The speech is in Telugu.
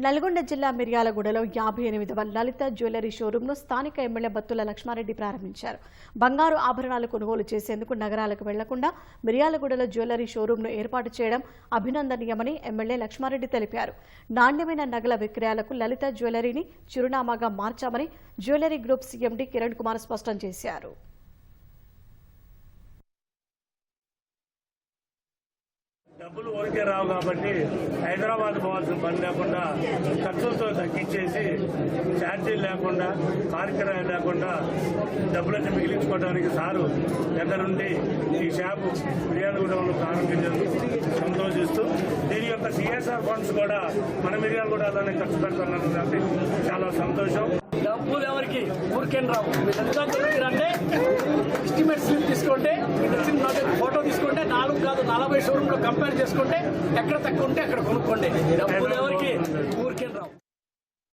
నల్గొండ జిల్లా మిర్యాలగూడలో 58వ లలిత జ్యువెలరీ షోరూంను స్థానిక ఎమ్మెల్యే బత్తుల లక్ష్మారెడ్డి ప్రారంభించారు. బంగారు ఆభరణాలు కొనుగోలు చేసేందుకు నగరాలకు వెళ్లకుండా మిర్యాలగూడలో జ్యువెలరీ షోరూంను ఏర్పాటు చేయడం అభినందనీయమని ఎమ్మెల్యే లక్ష్మారెడ్డి తెలిపారు. నాణ్యమైన నగల విక్రయాలకు లలిత జ్యువెలరీని చిరునామాగా మార్చామని jewellery group CMD Kiran Kumar స్పష్టం చేశారు. డబ్బులు ఊరికే రావు కాబట్టి హైదరాబాద్ పోవాల్సిన పని లేకుండా ఖర్చులతో తగ్గించేసి ఛార్జీలు లేకుండా కార్యక్రమాలు లేకుండా డబ్బులన్నీ మిగిలించుకోవడానికి సారు దగ్గరుండి ఈ షాపు మిర్యాలగూడలో ప్రారంభించేందుకు సంతోషిస్తూ దీని యొక్క సిఎస్ఆర్ ఫండ్స్ కూడా మన మిర్యాలగూడలోనే ఖర్చు పెడుతున్నది చాలా సంతోషం. డబ్బులు ఎవరికి ఊరికేం రావు. అంటే ఎస్టిమేట్ స్లిప్ తీసుకుంటే ఫోటో తీసుకుంటే 4 కాదు 40 షోరూమ్ లో కంపేర్ చేసుకుంటే ఎక్కడ తక్కువ ఉంటే అక్కడ కొనుక్కోండి. డబ్బులు ఎవరికి